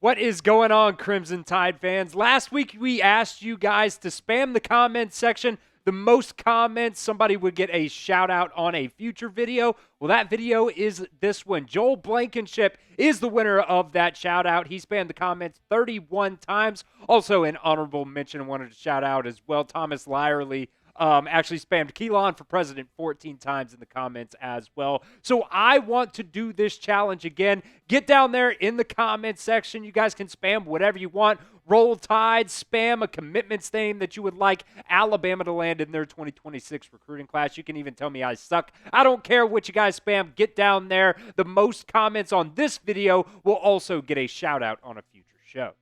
What is going on, Crimson Tide fans? Last week, we asked you guys to spam the comments section. The most comments, somebody would get a shout out on a future video. Well, that video is this one. Joel Blankenship is the winner of that shout out. He spammed the comments 31 times. Also, an honorable mention, wanted to shout out as well. Thomas Lyerly actually spammed Keelan for president 14 times in the comments as well. So I want to do this challenge again. Get down there in the comments section. You guys can spam whatever you want. Roll Tide, spam a commitments name that you would like Alabama to land in their 2026 recruiting class. You can even tell me I suck. I don't care what you guys spam. Get down there. The most comments on this video will also get a shout out on a future show.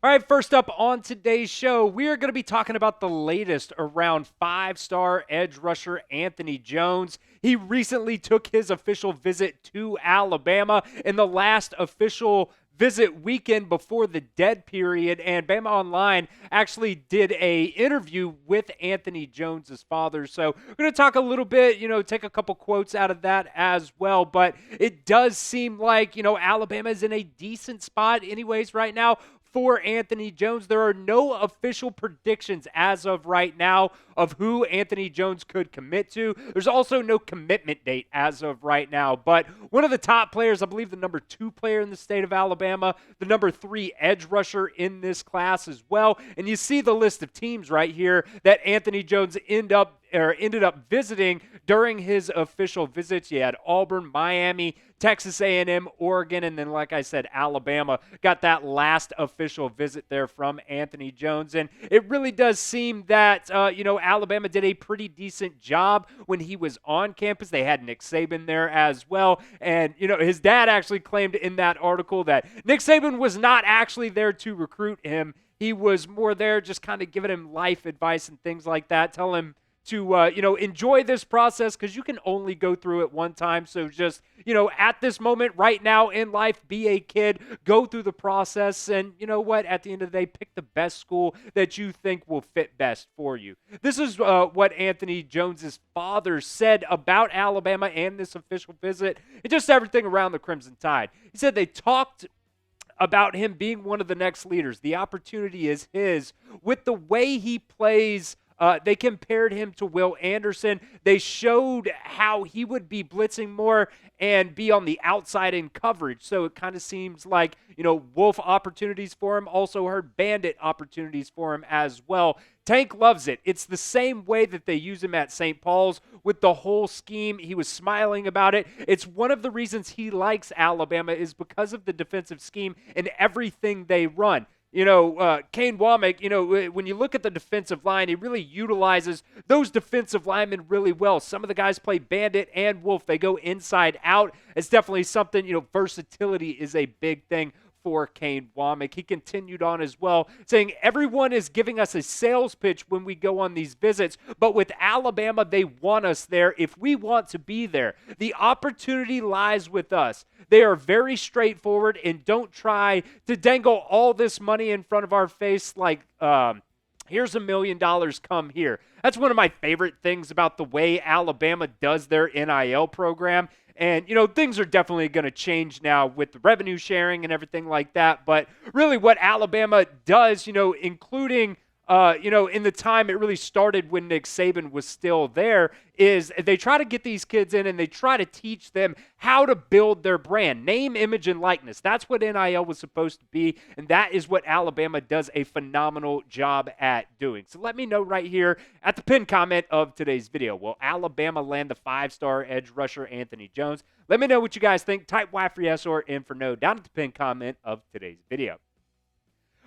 All right, first up on today's show, we are going to be talking about the latest around five-star edge rusher Anthony Jones. He recently took his official visit to Alabama in the last official visit weekend before the dead period, and BamaOnline actually did a interview with Anthony Jones' father. So we're going to talk a little bit, take a couple quotes out of that as well, but it does seem like, Alabama is in a decent spot anyways right now for Anthony Jones. There are no official predictions as of right now of who Anthony Jones could commit to. There's also no commitment date as of right now, but one of the top players, I believe the number 2 player in the state of Alabama, the number 3 edge rusher in this class as well. And you see the list of teams right here that Anthony Jones ended up visiting during his official visits. You had Auburn, Miami, Texas A&M, Oregon, and then, like I said, Alabama got that last official visit there from Anthony Jones. And it really does seem that, Alabama did a pretty decent job when he was on campus. They had Nick Saban there as well. And, his dad actually claimed in that article that Nick Saban was not actually there to recruit him. He was more there just kind of giving him life advice and things like that, tell him to, enjoy this process because you can only go through it one time. So just, at this moment right now in life, be a kid, go through the process. And you know what? At the end of the day, pick the best school that you think will fit best for you. This is what Anthony Jones's father said about Alabama and this official visit and just everything around the Crimson Tide. He said they talked about him being one of the next leaders. The opportunity is his. With the way he plays, they compared him to Will Anderson. They showed how he would be blitzing more and be on the outside in coverage. So it kind of seems like, wolf opportunities for him. Also heard bandit opportunities for him as well. Tank loves it. It's the same way that they use him at St. Paul's with the whole scheme. He was smiling about it. It's one of the reasons he likes Alabama is because of the defensive scheme and everything they run. Kane Womack, when you look at the defensive line, he really utilizes those defensive linemen really well. Some of the guys play bandit and wolf. They go inside out. It's definitely something, versatility is a big thing for Kane Womack. He continued on as well, saying everyone is giving us a sales pitch when we go on these visits, but with Alabama, they want us there if we want to be there. The opportunity lies with us. They are very straightforward and don't try to dangle all this money in front of our face like, here's $1 million, come here. That's one of my favorite things about the way Alabama does their NIL program. And, things are definitely going to change now with the revenue sharing and everything like that. But really what Alabama does, including, in the time it really started when Nick Saban was still there, is they try to get these kids in and they try to teach them how to build their brand. Name, image, and likeness. That's what NIL was supposed to be, and that is what Alabama does a phenomenal job at doing. So let me know right here at the pinned comment of today's video. Will Alabama land the 5-star edge rusher Anthony Jones? Let me know what you guys think. Type Y for yes or N for no down at the pinned comment of today's video.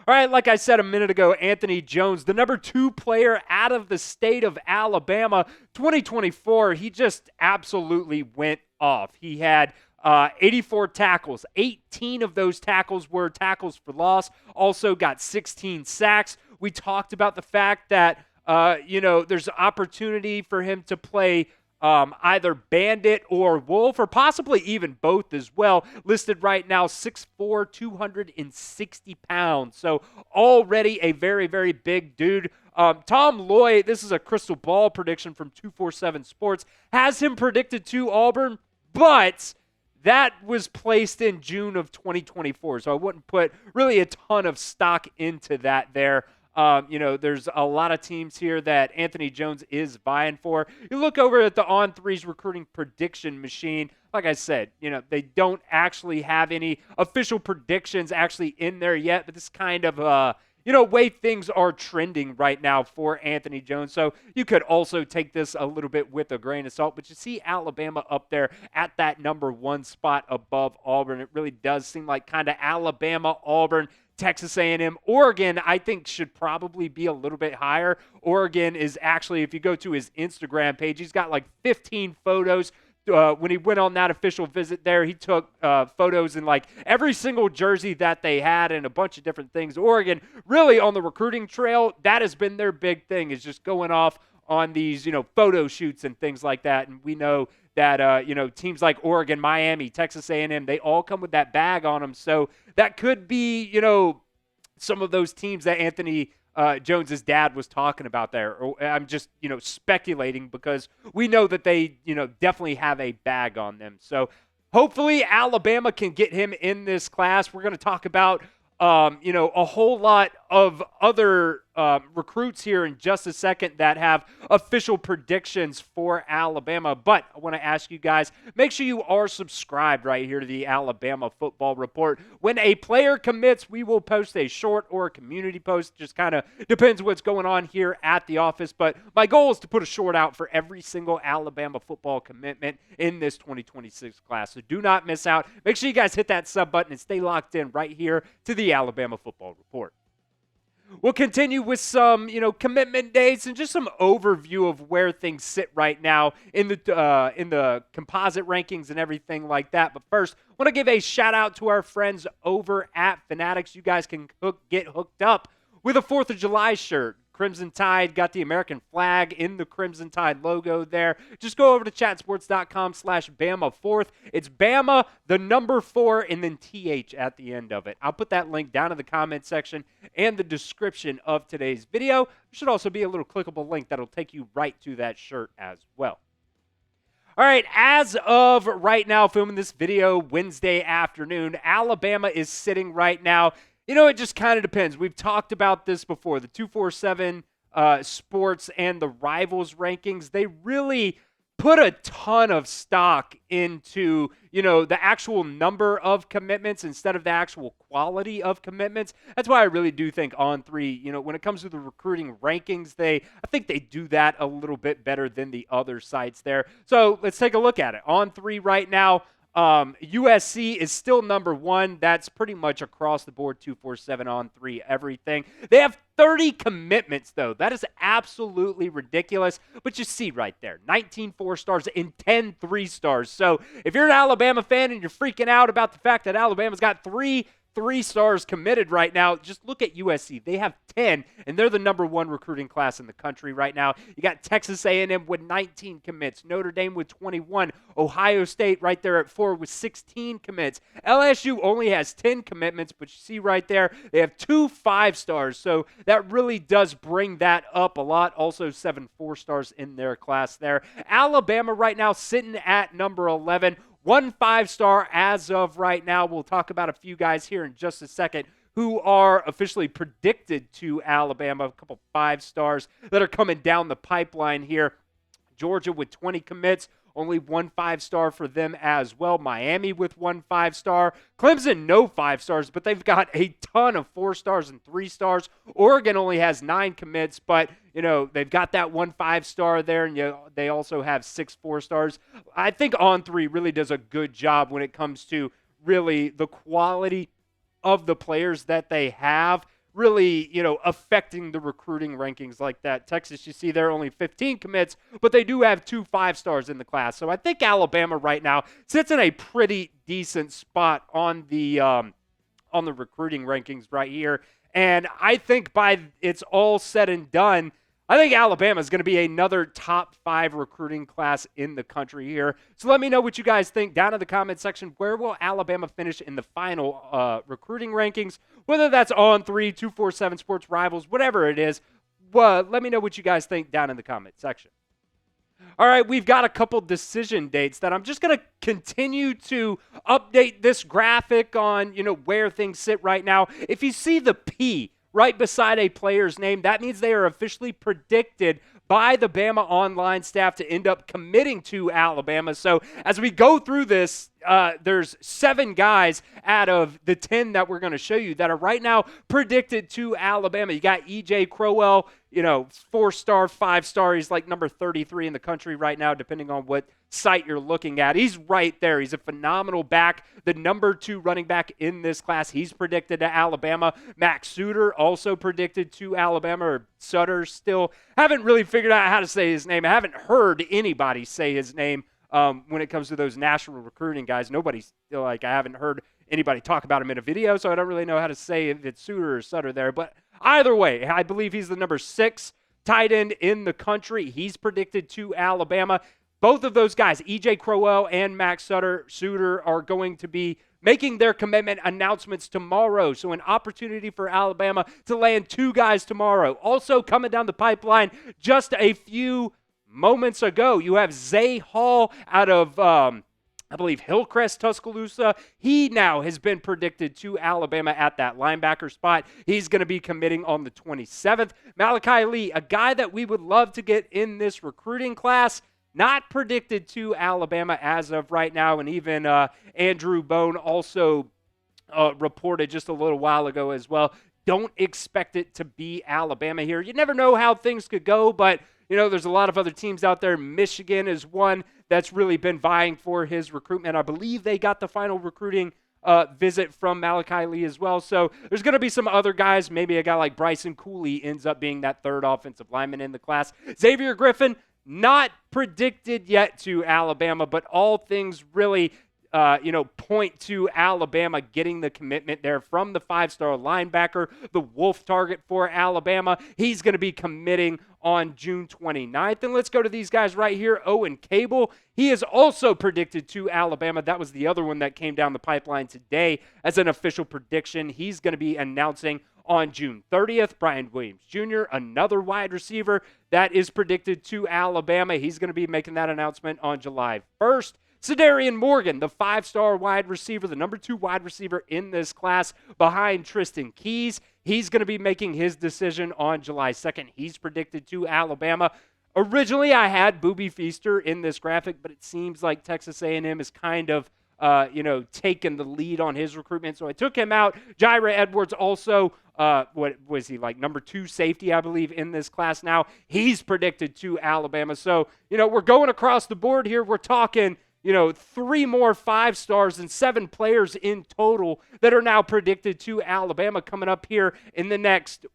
All right, like I said a minute ago, Anthony Jones, the number 2 player out of the state of Alabama, 2024, he just absolutely went off. He had 84 tackles. 18 of those tackles were tackles for loss. Also got 16 sacks. We talked about the fact that, there's opportunity for him to play either Bandit or Wolf, or possibly even both as well. Listed right now 6'4", 260 pounds. So already a very, very big dude. Tom Loy, this is a crystal ball prediction from 247 Sports, has him predicted to Auburn, but that was placed in June of 2024, so I wouldn't put really a ton of stock into that there. There's a lot of teams here that Anthony Jones is vying for. You look over at the On3's recruiting prediction machine. Like I said, they don't actually have any official predictions actually in there yet, but this kind of way things are trending right now for Anthony Jones. So you could also take this a little bit with a grain of salt, but you see Alabama up there at that number 1 spot above Auburn. It really does seem like kind of Alabama, Auburn, Texas A&M. Oregon, I think, should probably be a little bit higher. Oregon is actually, if you go to his Instagram page, he's got like 15 photos. When he went on that official visit there, he took photos in like every single jersey that they had and a bunch of different things. Oregon, really on the recruiting trail, that has been their big thing, is just going off on these, photo shoots and things like that. And we know that, teams like Oregon, Miami, Texas A&M, they all come with that bag on them. So that could be, some of those teams that Anthony Jones's dad was talking about there. I'm just, speculating because we know that they, definitely have a bag on them. So hopefully Alabama can get him in this class. We're going to talk about, a whole lot of other recruits here in just a second that have official predictions for Alabama. But I want to ask you guys, make sure you are subscribed right here to the Alabama Football Report. When a player commits, we will post a short or a community post. Just kind of depends what's going on here at the office. But my goal is to put a short out for every single Alabama football commitment in this 2026 class. So do not miss out. Make sure you guys hit that sub button and stay locked in right here to the Alabama Football Report. We'll continue with some, commitment dates and just some overview of where things sit right now in the composite rankings and everything like that. But first, I want to give a shout out to our friends over at Fanatics. You guys can get hooked up with a 4th of July shirt. Crimson Tide got the American flag in the Crimson Tide logo there. Just go over to chatsports.com/Bama4th. It's Bama, the number 4, and then TH at the end of it. I'll put that link down in the comment section and the description of today's video. There should also be a little clickable link that'll take you right to that shirt as well. All right, as of right now, filming this video Wednesday afternoon, Alabama is sitting right now. It just kind of depends. We've talked about this before. The 247 Sports and the Rivals rankings, they really put a ton of stock into, the actual number of commitments instead of the actual quality of commitments. That's why I really do think On3, when it comes to the recruiting rankings, I think they do that a little bit better than the other sites there. So let's take a look at it. On3 right now, USC is still number 1. That's pretty much across the board, 247 On3, everything. They have 30 commitments, though. That is absolutely ridiculous. But you see right there, 19 4-stars and 10 3-stars. So if you're an Alabama fan and you're freaking out about the fact that Alabama's got 3 3-stars committed right now, just look at USC. They have 10, and they're the number 1 recruiting class in the country right now. You got Texas A&M with 19 commits, Notre Dame with 21, Ohio State right there at 4 with 16 commits. LSU only has 10 commitments, but you see right there, they have 2 5-stars, so that really does bring that up a lot. Also 7 4-stars in their class there. Alabama right now sitting at number 11. 1 5-star as of right now. We'll talk about a few guys here in just a second who are officially predicted to Alabama. A couple 5-stars that are coming down the pipeline here. Georgia with 20 commits. Only 1 5-star for them as well. Miami with 1 5-star. Clemson, no 5-stars, but they've got a ton of 4-stars and 3-stars. Oregon only has 9 commits, but, they've got that 1 5-star there, and they also have 6 4-stars. I think On3 really does a good job when it comes to really the quality of the players that they have, really, affecting the recruiting rankings like that. Texas, you see, they're only 15 commits, but they do have 2 5-stars in the class. So I think Alabama right now sits in a pretty decent spot on the recruiting rankings right here. And I think by it's all said and done, I think Alabama is going to be another top 5 recruiting class in the country here. So let me know what you guys think down in the comment section. Where will Alabama finish in the final recruiting rankings? Whether that's On 3, 247 Sports Rivals, whatever it is. Let me know what you guys think down in the comment section. All right, we've got a couple decision dates that I'm just going to continue to update this graphic on, where things sit right now. If you see the P right beside a player's name, that means they are officially predicted by the BamaOnline staff to end up committing to Alabama. So as we go through this, there's 7 guys out of the 10 that we're going to show you that are right now predicted to Alabama. You got E.J. Crowell, 4-star, 5-star. He's like number 33 in the country right now, depending on what site you're looking at. He's right there. He's a phenomenal back, the number 2 running back in this class. He's predicted to Alabama. Max Suter also predicted to Alabama, or Sutter still. Haven't really figured out how to say his name. I haven't heard anybody say his name when it comes to those national recruiting guys. Nobody's I haven't heard anybody talk about him in a video, so I don't really know how to say if it's Suter or Sutter there. But either way, I believe he's the number 6 tight end in the country. He's predicted to Alabama. Both of those guys, E.J. Crowell and Max Suter, are going to be making their commitment announcements tomorrow. So an opportunity for Alabama to land 2 guys tomorrow. Also coming down the pipeline just a few moments ago, you have Zay Hall out of I believe Hillcrest, Tuscaloosa. He now has been predicted to Alabama at that linebacker spot. He's going to be committing on the 27th. Malachi Lee, a guy that we would love to get in this recruiting class, not predicted to Alabama as of right now. And even Andrew Bone also reported just a little while ago as well. Don't expect it to be Alabama here. You never know how things could go, but there's a lot of other teams out there. Michigan is one that's really been vying for his recruitment. I believe they got the final recruiting visit from Malachi Lee as well. So there's going to be some other guys. Maybe a guy like Bryson Cooley ends up being that 3rd offensive lineman in the class. Xavier Griffin, not predicted yet to Alabama, but all things really point to Alabama getting the commitment there from the 5-star linebacker, the Wolf target for Alabama. He's going to be committing on June 29th. And let's go to these guys right here. Owen Cable, he is also predicted to Alabama. That was the other one that came down the pipeline today as an official prediction. He's going to be announcing on June 30th. Brian Williams Jr., another wide receiver that is predicted to Alabama. He's going to be making that announcement on July 1st. Cedarian Morgan, the 5-star wide receiver, the number 2 wide receiver in this class behind Tristan Keys. He's going to be making his decision on July 2nd. He's predicted to Alabama. Originally, I had Booby Feaster in this graphic, but it seems like Texas A&M is kind of taken the lead on his recruitment, so I took him out. Jaira Edwards also, what was he, like number 2 safety, I believe, in this class now. He's predicted to Alabama. So, we're going across the board here. We're talking 3 more 5-stars and 7 players in total that are now predicted to Alabama coming up here in the next,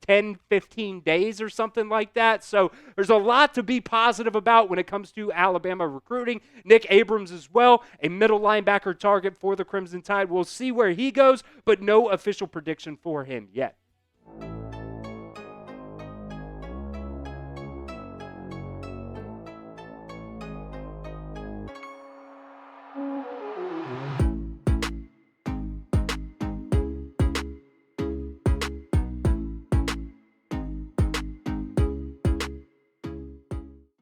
10, 15 days or something like that. So there's a lot to be positive about when it comes to Alabama recruiting. Nick Abrams as well, a middle linebacker target for the Crimson Tide. We'll see where he goes, but no official prediction for him yet.